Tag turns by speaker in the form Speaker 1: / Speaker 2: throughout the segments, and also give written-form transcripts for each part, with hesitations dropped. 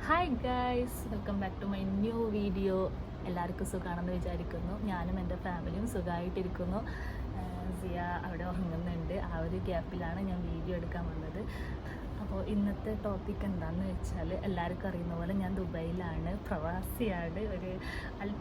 Speaker 1: Hi guys, welcome back to my new video. എല്ലാവർക്കും സുഖമാണെന്ന് വിചാരിക്കുന്നു. ഞാനും എൻ്റെ ഫാമിലിയും സുഖമായിട്ടിരിക്കുന്നു. സിയ അവിടെ ഉറങ്ങുന്നുണ്ട്. ആ ഒരു ഗ്യാപ്പിലാണ് ഞാൻ വീഡിയോ എടുക്കാൻ വന്നത്. അപ്പോൾ ഇന്നത്തെ ടോപ്പിക് എന്താണെന്ന് വെച്ചാൽ, എല്ലാവർക്കും അറിയുന്ന പോലെ ഞാൻ ദുബൈയിലാണ്, പ്രവാസിയാണ്, ഒരു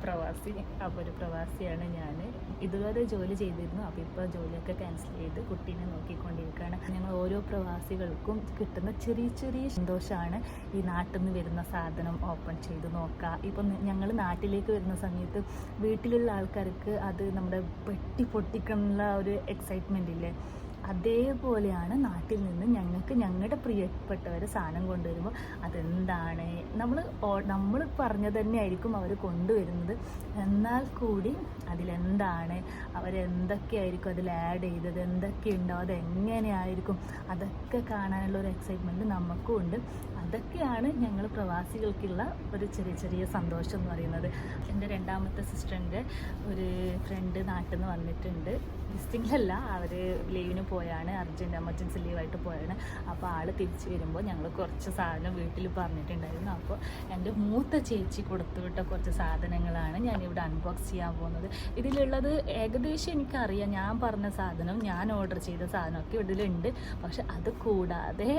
Speaker 1: പ്രവാസി. അപ്പോൾ ഒരു പ്രവാസിയാണ് ഞാൻ. ഇതുവരെ ജോലി ചെയ്തിരുന്നു, അപ്പോൾ ഇപ്പോൾ ജോലിയൊക്കെ ക്യാൻസൽ ചെയ്ത് കുട്ടീനെ നോക്കിക്കൊണ്ടിരിക്കുകയാണ്. ഞങ്ങൾ ഓരോ പ്രവാസികൾക്കും കിട്ടുന്ന ചെറിയ ചെറിയ സന്തോഷമാണ് ഈ നാട്ടിൽ നിന്ന് വരുന്ന സാധനം ഓപ്പൺ ചെയ്ത് നോക്കുക. ഇപ്പം ഞങ്ങൾ നാട്ടിലേക്ക് വരുന്ന സമയത്ത് വീട്ടിലുള്ള ആൾക്കാർക്ക് അത് നമ്മുടെ പെട്ടി പൊട്ടിക്കാനുള്ള ഒരു എക്സൈറ്റ്മെൻ്റ് ഇല്ലേ, അതേപോലെയാണ് നാട്ടിൽ നിന്ന് ഞങ്ങൾക്ക് ഞങ്ങളുടെ പ്രിയപ്പെട്ടവരെ സാധനം കൊണ്ടുവരുമ്പോൾ അതെന്താണ് നമ്മൾ പറഞ്ഞത് തന്നെയായിരിക്കും അവർ കൊണ്ടുവരുന്നത്. എന്നാൽ കൂടി അതിലെന്താണ്, അവരെന്തൊക്കെയായിരിക്കും അതിൽ ആഡ് ചെയ്തത്, എന്തൊക്കെയുണ്ടോ, അതെങ്ങനെയായിരിക്കും, അതൊക്കെ കാണാനുള്ള ഒരു എക്സൈറ്റ്മെൻറ്റ് നമുക്കും ഉണ്ട്. അതൊക്കെയാണ് ഞങ്ങൾ പ്രവാസികൾക്കുള്ള ഒരു ചെറിയ ചെറിയ സന്തോഷം എന്ന് പറയുന്നത്. എൻ്റെ രണ്ടാമത്തെ സിസ്റ്ററിൻ്റെ ഒരു ഫ്രണ്ട് നാട്ടിൽ നിന്ന് വന്നിട്ടുണ്ട്. വിസിറ്റിങ്ങിലല്ല, അവർ ലീവിന് പോയാണ്, അർജൻറ്റ് എമർജൻസി ലീവായിട്ട് പോയാണ്. അപ്പോൾ ആൾ തിരിച്ച് വരുമ്പോൾ ഞങ്ങൾ കുറച്ച് സാധനം വീട്ടിൽ പറഞ്ഞിട്ടുണ്ടായിരുന്നു. അപ്പോൾ എൻ്റെ മൂത്ത ചേച്ചി കൊടുത്തുവിട്ട കുറച്ച് സാധനങ്ങളാണ് ഞാനിവിടെ അൺബോക്സ് ചെയ്യാൻ പോകുന്നത്. ഇതിലുള്ളത് ഏകദേശം എനിക്കറിയാം, ഞാൻ പറഞ്ഞ സാധനം, ഞാൻ ഓർഡർ ചെയ്ത സാധനമൊക്കെ ഇതിലുണ്ട്. പക്ഷെ അത് കൂടാതെ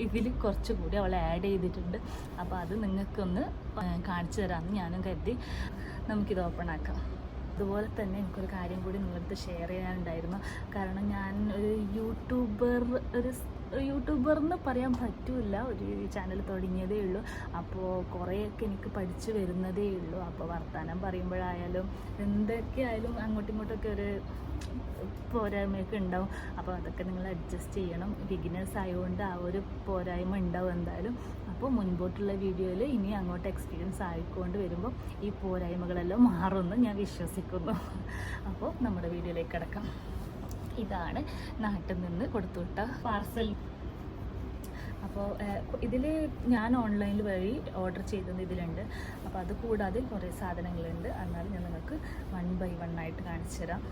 Speaker 1: ഇതിൽ കുറച്ചുകൂടി അവൾ ആഡ് ചെയ്തിട്ടുണ്ട്. അപ്പോൾ അത് നിങ്ങൾക്കൊന്ന് കാണിച്ചു തരാമെന്ന് ഞാനും കരുതി. നമുക്കിത് ഓപ്പൺ ആക്കാം. അതുപോലെ തന്നെ എനിക്കൊരു കാര്യം കൂടി നിങ്ങളടുത്ത് ഷെയർ ചെയ്യാനുണ്ടായിരുന്നു. കാരണം ഞാൻ ഒരു യൂട്യൂബർ എന്ന് പറയാൻ പറ്റില്ല, ഒരു ചാനൽ തുടങ്ങിയതേ ഉള്ളൂ. അപ്പോൾ കുറേയൊക്കെ എനിക്ക് പഠിച്ചു വരുന്നതേ ഉള്ളൂ. അപ്പോൾ വർത്തമാനം പറയുമ്പോഴായാലും എന്തൊക്കെയായാലും അങ്ങോട്ടും ഇങ്ങോട്ടൊക്കെ ഒരു പോരായ്മയൊക്കെ ഉണ്ടാവും. അപ്പോൾ അതൊക്കെ നിങ്ങൾ അഡ്ജസ്റ്റ് ചെയ്യണം. ബിഗിനേഴ്സ് ആയതുകൊണ്ട് ആ ഒരു പോരായ്മ ഉണ്ടാവും എന്തായാലും. അപ്പോൾ മുൻപോട്ടുള്ള വീഡിയോയിൽ ഇനി അങ്ങോട്ട് എക്സ്പീരിയൻസ് ആയിക്കൊണ്ട് വരുമ്പോൾ ഈ പോരായ്മകളെല്ലാം മാറുമെന്ന് ഞാൻ വിശ്വസിക്കുന്നു. അപ്പോൾ നമ്മുടെ വീഡിയോയിലേക്ക് കിടക്കാം. ഇതാണ് നാട്ടിൽ നിന്ന് കൊടുത്തുവിട്ട പാർസൽ. അപ്പോൾ ഇതിൽ ഞാൻ ഓൺലൈനിൽ വഴി ഓർഡർ ചെയ്തത് ഇതിലുണ്ട്. അപ്പോൾ അത് കൂടാതെ കുറേ സാധനങ്ങളുണ്ട്. എന്നാലും ഞാൻ നിങ്ങൾക്ക് 1 by 1 ആയിട്ട് കാണിച്ചു തരാം.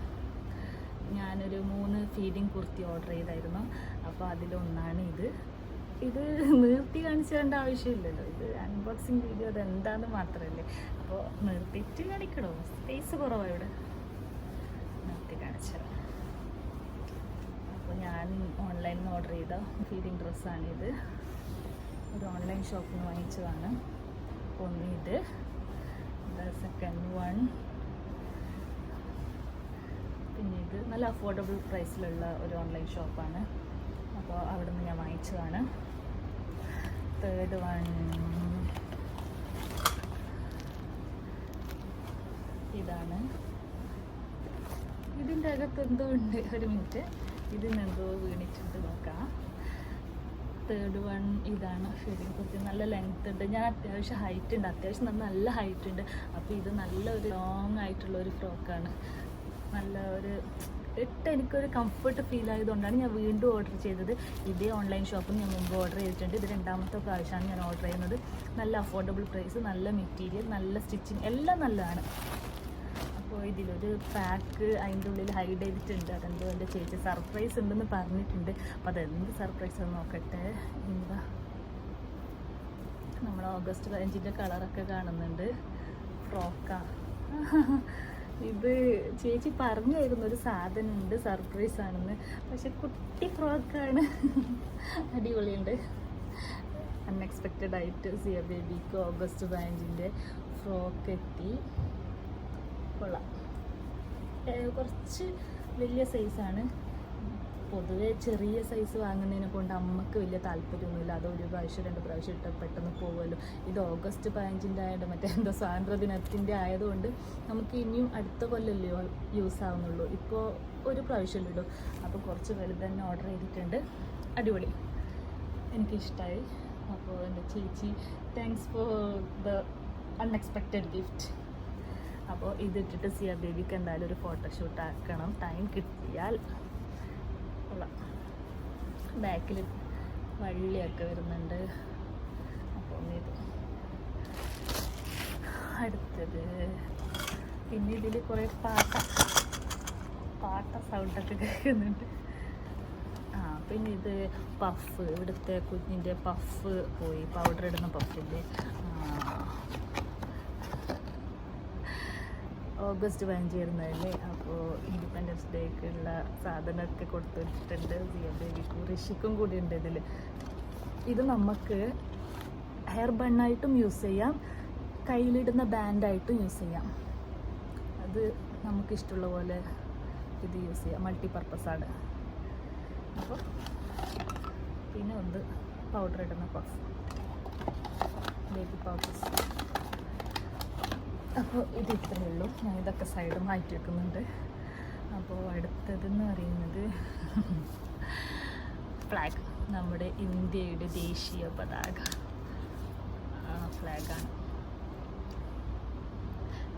Speaker 1: ഞാനൊരു 3 ഫീഡിങ് കുർത്തി ഓർഡർ ചെയ്തായിരുന്നു. അപ്പോൾ അതിലൊന്നാണ് ഇത് നിർത്തി കാണിച്ചു തരേണ്ട ആവശ്യമില്ലല്ലോ. ഇത് അൺബോക്സിങ് വീഡിയോ, അതെന്താന്ന് മാത്രമല്ലേ. അപ്പോൾ നിർത്തിയിട്ട് കാണിക്കണോ, സ്പേസ് കുറവാണ് ഇവിടെ. നിർത്തി കാണിച്ചു തരാം. അപ്പോൾ ഞാൻ ഓൺലൈനിൽ നിന്ന് ഓർഡർ ചെയ്ത ഫീഡിങ് ഡ്രസ്സാണിത്. ഒരു ഓൺലൈൻ ഷോപ്പിൽ നിന്ന് വാങ്ങിച്ചതാണ്. ഒന്ന് ഇത്, സെക്കൻഡ് വൺ. പിന്നെ ഇത് നല്ല അഫോർഡബിൾ പ്രൈസിലുള്ള ഒരു ഓൺലൈൻ ഷോപ്പാണ്. അപ്പോൾ അവിടെ നിന്ന് ഞാൻ വാങ്ങിച്ചതാണ്. തേർഡ് വൺ ഇതാണ്. ഇതിൻ്റെ അകത്ത് എന്തോ ഉണ്ട്, ഒരു മിനിറ്റ്, ഇതിനെന്തോ വീണിട്ടുണ്ട്, നോക്കാം. തേർഡ് വൺ ഇതാണ്. ഫീഡിങ് കുർത്തി നല്ല ലെങ്ത് ഉണ്ട്. ഞാൻ അത്യാവശ്യം ഹൈറ്റ് ഉണ്ട്, അത്യാവശ്യം നല്ല ഹൈറ്റ് ഉണ്ട്. അപ്പോൾ ഇത് നല്ലൊരു ലോങ് ആയിട്ടുള്ള ഒരു ഫ്രോക്കാണ്. നല്ല ഒരു എനിക്കൊരു കംഫർട്ട് ഫീൽ ആയതുകൊണ്ടാണ് ഞാൻ വീണ്ടും ഓർഡർ ചെയ്തത്. ഇതേ ഓൺലൈൻ ഷോപ്പിൽ ഞാൻ മുമ്പ് ഓർഡർ ചെയ്തിട്ടുണ്ട്. ഇത് രണ്ടാമത്തെ പ്രാവശ്യമാണ് ഞാൻ ഓർഡർ ചെയ്യുന്നത്. നല്ല അഫോർഡബിൾ പ്രൈസ്, നല്ല മെറ്റീരിയൽ, നല്ല സ്റ്റിച്ചിങ്, എല്ലാം നല്ലതാണ്. അപ്പോൾ ഇതിലൊരു പാക്ക് അതിൻ്റെ ഉള്ളിൽ ഹൈഡ് ചെയ്തിട്ടുണ്ട്. അതെന്തോ എൻ്റെ ചേച്ചി സർപ്രൈസ് ഉണ്ടെന്ന് പറഞ്ഞിട്ടുണ്ട്. അപ്പോൾ അതെന്ത് സർപ്രൈസ് എന്ന് നോക്കട്ടെ. എന്താ, നമ്മൾ ഓഗസ്റ്റ് 15 കളറൊക്കെ കാണുന്നുണ്ട്. ഫ്രോക്കാ ഇത്. ചേച്ചി പറഞ്ഞായിരുന്നു ഒരു സാധനമുണ്ട് സർപ്രൈസ് ആണെന്ന്, പക്ഷെ കുട്ടി ഫ്രോക്കാണ്. അടിപൊളിയുണ്ട്. അൺഎക്സ്പെക്റ്റഡ് ആയിട്ട് സിയ ബേബിക്ക് ഓഗസ്റ്റ് 15 ഫ്രോക്ക് എത്തി. കൊള്ളാം. കുറച്ച് വലിയ സൈസാണ്. പൊതുവെ ചെറിയ സൈസ് വാങ്ങുന്നതിനെ കൊണ്ട് അമ്മക്ക് വലിയ താല്പര്യമൊന്നുമില്ല. അത് 1 പ്രാവശ്യം 2 പ്രാവശ്യം ഇട്ട് പെട്ടെന്ന് പോകുമല്ലോ. ഇത് ഓഗസ്റ്റ് 15 ആയതുകൊണ്ട്, മറ്റേ എന്താ സ്വാതന്ത്ര്യദിനത്തിൻ്റെ ആയതുകൊണ്ട് നമുക്ക് ഇനിയും അടുത്ത കൊല്ലമല്ലേ യൂസ് ആവുന്നുള്ളൂ. ഇപ്പോൾ 1 പ്രാവശ്യം ഇടും. അപ്പോൾ കുറച്ച് വലുത് തന്നെ ഓർഡർ ചെയ്തിട്ടുണ്ട്. അടിപൊളി, എനിക്കിഷ്ടമായി. അപ്പോൾ എൻ്റെ ചേച്ചി, thanks for the unexpected gift. അപ്പോൾ ഇതിട്ടിട്ട് സിയ ബേബിക്ക് എന്തായാലും ഒരു ഫോട്ടോഷൂട്ട് ആക്കണം, ടൈം കിട്ടിയാൽ. ബാക്കിൽ വള്ളിയൊക്കെ വരുന്നുണ്ട്. അപ്പോൾ ഇത് അടുത്തത്. പിന്നെ ഇതിൽ കുറേ പാട്ട സൗണ്ടൊക്കെ കേൾക്കുന്നുണ്ട്. പിന്നെ ഇത് പഫ്, ഇവിടുത്തെ കുഞ്ഞിൻ്റെ പഫ് പോയി, പൗഡർ ഇടുന്ന പഫില്ലേ. ഓഗസ്റ്റ് 15 വരുന്നതല്ലേ, അപ്പോൾ ഇൻഡിപെൻഡൻസ് ഡേക്കുള്ള സാധനമൊക്കെ കൊടുത്തിട്ടുണ്ട്. സിയ ബേബിക്കും ഋഷിക്കും കൂടി ഉണ്ട് ഇതിൽ. ഇത് നമുക്ക് ഹെയർ ബണ്ണായിട്ടും യൂസ് ചെയ്യാം, കയ്യിലിടുന്ന ബാൻഡായിട്ടും യൂസ് ചെയ്യാം. അത് നമുക്കിഷ്ടമുള്ള പോലെ ഇത് യൂസ് ചെയ്യാം, മൾട്ടിപർപ്പസാണ്. അപ്പോൾ പിന്നെ ഒന്ന് പൗഡർ ഇടുന്ന പഫ്, ബേബി പൗഡേഴ്സ്. അപ്പോൾ ഇത് ഇത്രയേ ഉള്ളൂ. ഞാൻ ഇതൊക്കെ സൈഡ് മാറ്റി വെക്കുന്നുണ്ട്. അപ്പോൾ അടുത്തതെന്ന് പറയുന്നത് ഫ്ലാഗ്, നമ്മുടെ ഇന്ത്യയുടെ ദേശീയ പതാക ഫ്ലാഗാണ്.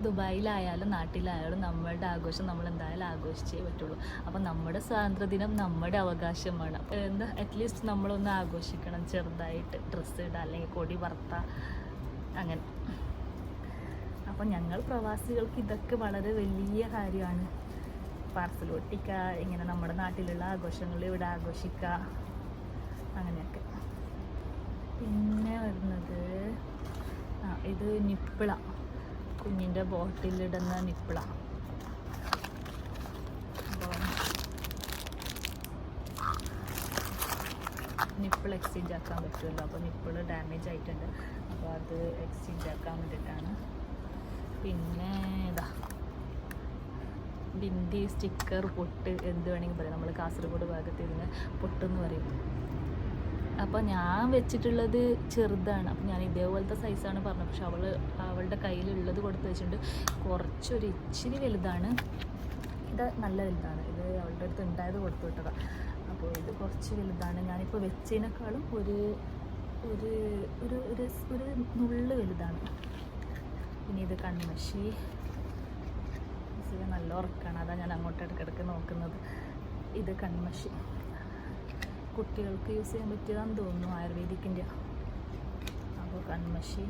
Speaker 1: ദുബായിലായാലും നാട്ടിലായാലും നമ്മളുടെ ആഘോഷം നമ്മൾ എന്തായാലും ആഘോഷിച്ചേ പറ്റുള്ളൂ. അപ്പോൾ നമ്മുടെ സ്വാതന്ത്ര്യദിനം നമ്മുടെ അവകാശമാണ്. അപ്പോൾ എന്താ അറ്റ്ലീസ്റ്റ് നമ്മളൊന്ന് ആഘോഷിക്കണം, ചെറുതായിട്ട് ഡ്രസ്സ് ഇടുക, അല്ലെങ്കിൽ കൊടി പറത്ത, അങ്ങനെ. അപ്പോൾ ഞങ്ങൾ പ്രവാസികൾക്ക് ഇതൊക്കെ വളരെ വലിയ കാര്യമാണ്. പാർസൽ ഒട്ടിക്കുക, ഇങ്ങനെ നമ്മുടെ നാട്ടിലുള്ള ആഘോഷങ്ങൾ ഇവിടെ ആഘോഷിക്കുക, അങ്ങനെയൊക്കെ. പിന്നെ വരുന്നത് ഇത് നിപ്പിള, കുഞ്ഞിൻ്റെ ബോട്ടിലിടുന്ന നിപ്പിള. അപ്പോൾ നിപ്പിൾ എക്സ്ചേഞ്ച് ആക്കാൻ പറ്റുമല്ലോ. അപ്പോൾ നിപ്പിൾ ഡാമേജ് ആയിട്ടുണ്ട്, അപ്പോൾ അത് എക്സ്ചേഞ്ച് ആക്കാൻ വേണ്ടിയിട്ടാണ്. പിന്നെ ഇതാ ബിന്ദി, സ്റ്റിക്കർ, പൊട്ട്, എന്ത് വേണമെങ്കിൽ പറയാം. നമ്മൾ കാസർഗോഡ് ഭാഗത്ത് ഇതിന് പൊട്ടെന്ന് പറയും. അപ്പോൾ ഞാൻ വെച്ചിട്ടുള്ളത് ചെറുതാണ്, അപ്പോൾ ഞാൻ ഇതേപോലത്തെ സൈസാണ് പറഞ്ഞത്. പക്ഷെ അവളുടെ കയ്യിലുള്ളത് കൊടുത്ത് വെച്ചിട്ടുണ്ട്. കുറച്ചൊരു ഇച്ചിരി വലുതാണ്, ഇത് നല്ല വലുതാണ്. ഇത് അവളുടെ അടുത്ത് ഉണ്ടായത് കൊടുത്തു വിട്ടതാണ്. അപ്പോൾ ഇത് കുറച്ച് വലുതാണ്. ഞാനിപ്പോൾ വെച്ചതിനേക്കാളും ഒരു ഒരു ഒരു ഒരു നുള്ള് വലുതാണ്. പിന്നെ ഇത് കൺമഷി, നല്ല ഉറക്കാണ്, അതാണ് ഞാൻ അങ്ങോട്ട് ഇടയ്ക്കിടയ്ക്ക് നോക്കുന്നത്. ഇത് കൺമഷി കുട്ടികൾക്ക് യൂസ് ചെയ്യാൻ പറ്റിയതാണെന്ന് തോന്നുന്നു, ആയുർവേദിക്കിൻ്റെ. അപ്പോൾ കൺമഷി.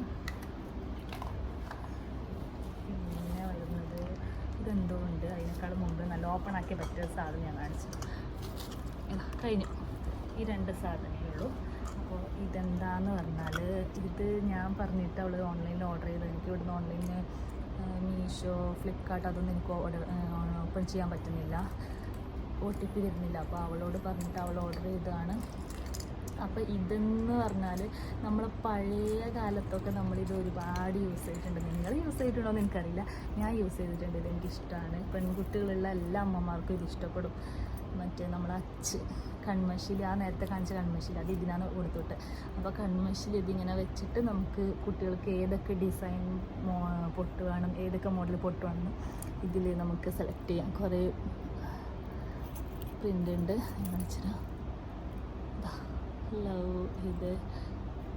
Speaker 1: പിന്നെ വരുന്നത് ഇതെന്തോ ഉണ്ട്, അതിനേക്കാൾ മുമ്പ് നല്ല ഓപ്പൺ ആക്കി പറ്റിയ സാധനം ഞാൻ കാണിച്ചു. കഴിഞ്ഞു. ഈ 2 സാധനമേ ഉള്ളൂ. അപ്പോൾ ഇതെന്താന്ന് പറഞ്ഞാൽ, ഇത് ഞാൻ പറഞ്ഞിട്ട് അവൾ ഓൺലൈനിൽ ഓർഡർ ചെയ്തത്. എനിക്ക് ഇവിടുന്ന് ഓൺലൈനിൽ മീഷോ, ഫ്ലിപ്കാർട്ട് അതൊന്നും എനിക്ക് ഓപ്പൺ ചെയ്യാൻ പറ്റുന്നില്ല, OTP വരുന്നില്ല. അപ്പോൾ അവളോട് പറഞ്ഞിട്ട് അവൾ ഓർഡർ ചെയ്തതാണ്. അപ്പോൾ ഇതെന്ന് പറഞ്ഞാൽ നമ്മൾ പഴയ കാലത്തൊക്കെ നമ്മളിത് ഒരുപാട് യൂസ് ചെയ്തിട്ടുണ്ട്. നിങ്ങൾ യൂസ് ചെയ്തിട്ടുണ്ടോ എന്ന് എനിക്കറിയില്ല, ഞാൻ യൂസ് ചെയ്തിട്ടുണ്ട്. ഇതെനിക്കിഷ്ടമാണ്. പെൺകുട്ടികളുള്ള എല്ലാ അമ്മമാർക്കും ഇത് ഇഷ്ടപ്പെടും. മറ്റേ നമ്മളെ കൺമഷിൽ, ആ നേരത്തെ കാണിച്ച കൺമഷിൽ, അത് ഇതിനാണ് കൊടുത്തിട്ട്. അപ്പോൾ കൺമഷിൽ ഇതിങ്ങനെ വെച്ചിട്ട് നമുക്ക് കുട്ടികൾക്ക് ഏതൊക്കെ ഡിസൈൻ പൊട്ട് വേണം, ഏതൊക്കെ മോഡൽ പൊട്ട് വേണം ഇതിൽ നമുക്ക് സെലക്ട് ചെയ്യാം. കുറേ പ്രിൻ്റ് ഉണ്ട്. വെച്ചാൽ ലവ്, ഇത്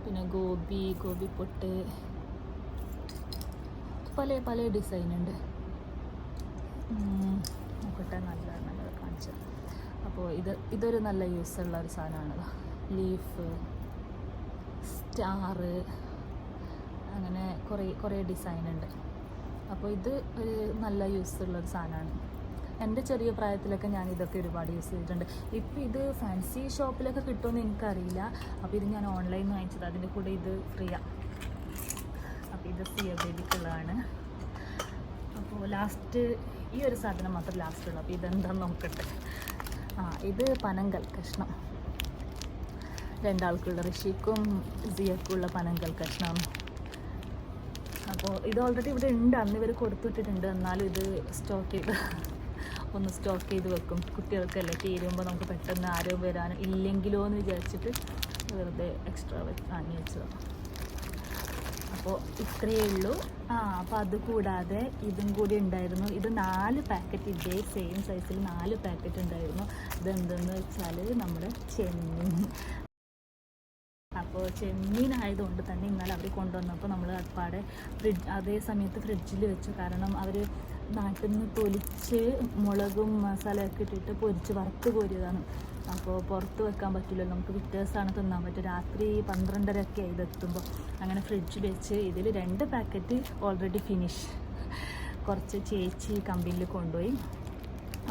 Speaker 1: പിന്നെ ഗോപി പൊട്ട്, പല ഡിസൈനുണ്ട്. നോക്കട്ടെ, നല്ലത് കാണിച്ചത്. അപ്പോൾ ഇതൊരു നല്ല യൂസുള്ള ഒരു സാധനമാണ്. ലീഫ്, സ്റ്റാർ, അങ്ങനെ കുറേ ഡിസൈനുണ്ട്. അപ്പോൾ ഇത് ഒരു നല്ല യൂസുള്ളൊരു സാധനമാണ്. എൻ്റെ ചെറിയ പ്രായത്തിലൊക്കെ ഞാൻ ഇതൊക്കെ ഒരുപാട് യൂസ് ചെയ്തിട്ടുണ്ട്. ഇപ്പോൾ ഇത് ഫാൻസി ഷോപ്പിലൊക്കെ കിട്ടുമെന്ന് എനിക്കറിയില്ല. അപ്പോൾ ഇത് ഞാൻ ഓൺലൈനിൽ നിന്ന് വാങ്ങിച്ചത്. അതിൻ്റെ കൂടെ ഇത് ഫ്രീയാണ്. അപ്പോൾ ഇത് സിയ ബേബിക്കുള്ളതാണ്. അപ്പോൾ ലാസ്റ്റ് ഈ ഒരു സാധനം മാത്രം ലാസ്റ്റുള്ളൂ. അപ്പോൾ ഇതെന്താണെന്ന് നോക്കട്ടെ. ഇത് പനങ്കൽ കഷ്ണം, 2 ആൾക്കുള്ള, ഋഷിക്കും സിയക്കുള്ള പനങ്കൽ കഷ്ണം. അപ്പോൾ ഇത് ഓൾറെഡി ഇവിടെ ഉണ്ട്, അന്ന് ഇവർ കൊടുത്തുവിട്ടിട്ടുണ്ട്. എന്നാലും ഇത് സ്റ്റോക്ക് ചെയ്ത് വെക്കും. കുട്ടികൾക്കല്ലേ, തീരുമ്പോൾ നമുക്ക് പെട്ടെന്ന് ആരോ വരാനും ഇല്ലെങ്കിലോ എന്ന് വിചാരിച്ചിട്ട് വെറുതെ എക്സ്ട്രാ വാങ്ങി വെച്ചതാണ്. അപ്പോൾ ഇത്രയേ ഉള്ളൂ. അപ്പോൾ അതുകൂടാതെ ഇതും കൂടി ഉണ്ടായിരുന്നു. ഇത് 4 പാക്കറ്റ്, ഇതേ സെയിം സൈസിൽ 4 പാക്കറ്റ് ഉണ്ടായിരുന്നു. ഇതെന്തെന്ന് വെച്ചാൽ നമ്മുടെ ചെമ്മീൻ. അപ്പോൾ ചെമ്മീനായതുകൊണ്ട് തന്നെ ഇന്നലെ അവർ കൊണ്ടുവന്നപ്പോൾ നമ്മൾ അപ്പാടെ അതേ സമയത്ത് ഫ്രിഡ്ജിൽ വെച്ചു. കാരണം അവർ നാട്ടിൽ നിന്ന് പൊലിച്ച് മുളകും മസാലയൊക്കെ ഇട്ടിട്ട് പൊരിച്ച് വറുത്ത് കോരിയതാണ്. അപ്പോൾ പുറത്ത് വെക്കാൻ പറ്റില്ലല്ലോ, നമുക്ക് പിറ്റേഴ്സാണ് തിന്നാൻ പറ്റും. രാത്രി 12:30 ആയി ഇതെത്തുമ്പോൾ. അങ്ങനെ ഫ്രിഡ്ജ് വെച്ച് ഇതിൽ 2 പാക്കറ്റ് ഓൾറെഡി ഫിനിഷ്. കുറച്ച് ചേച്ചി കമ്പനിയിൽ കൊണ്ടുപോയി.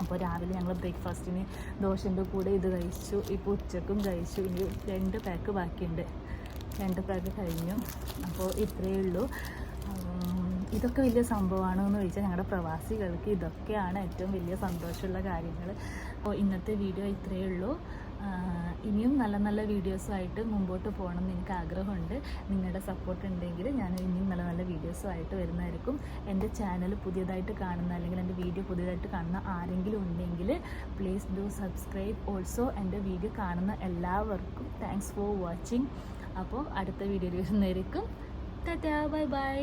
Speaker 1: അപ്പോൾ രാവിലെ ഞങ്ങൾ ബ്രേക്ക്ഫാസ്റ്റിന് ദോശൻ്റെ കൂടെ ഇത് കഴിച്ചു. ഇപ്പോൾ ഉച്ചക്കും കഴിച്ചു. ഇനി 2 പാക്ക് ബാക്കിയുണ്ട്. 2 പാക്ക് കഴിഞ്ഞു. അപ്പോൾ ഇത്രയേ ഉള്ളൂ. ഇതൊക്കെ വലിയ സംഭവമാണോ എന്ന് ചോദിച്ചാൽ ഞങ്ങളുടെ പ്രവാസികൾക്ക് ഇതൊക്കെയാണ് ഏറ്റവും വലിയ സന്തോഷമുള്ള കാര്യങ്ങൾ. അപ്പോൾ ഇന്നത്തെ വീഡിയോ ഇത്രയേ ഉള്ളൂ. ഇനിയും നല്ല നല്ല വീഡിയോസുമായിട്ട് മുമ്പോട്ട് പോകണം എന്ന് എനിക്ക് ആഗ്രഹമുണ്ട്. നിങ്ങളുടെ സപ്പോർട്ട് ഉണ്ടെങ്കിൽ ഞാൻ ഇനിയും നല്ല നല്ല വീഡിയോസുമായിട്ട് വരുന്നതായിരിക്കും. എൻ്റെ ചാനൽ പുതിയതായിട്ട് കാണുന്ന അല്ലെങ്കിൽ എൻ്റെ വീഡിയോ പുതിയതായിട്ട് കാണുന്ന ആരെങ്കിലും ഉണ്ടെങ്കിൽ പ്ലീസ് ഡു സബ്സ്ക്രൈബ്. ഓൾസോ എൻ്റെ വീഡിയോ കാണുന്ന എല്ലാവർക്കും താങ്ക്സ് ഫോർ വാച്ചിങ്. അപ്പോൾ അടുത്ത വീഡിയോയിൽ വരുന്നതായിരിക്കും. Tata, bye bye.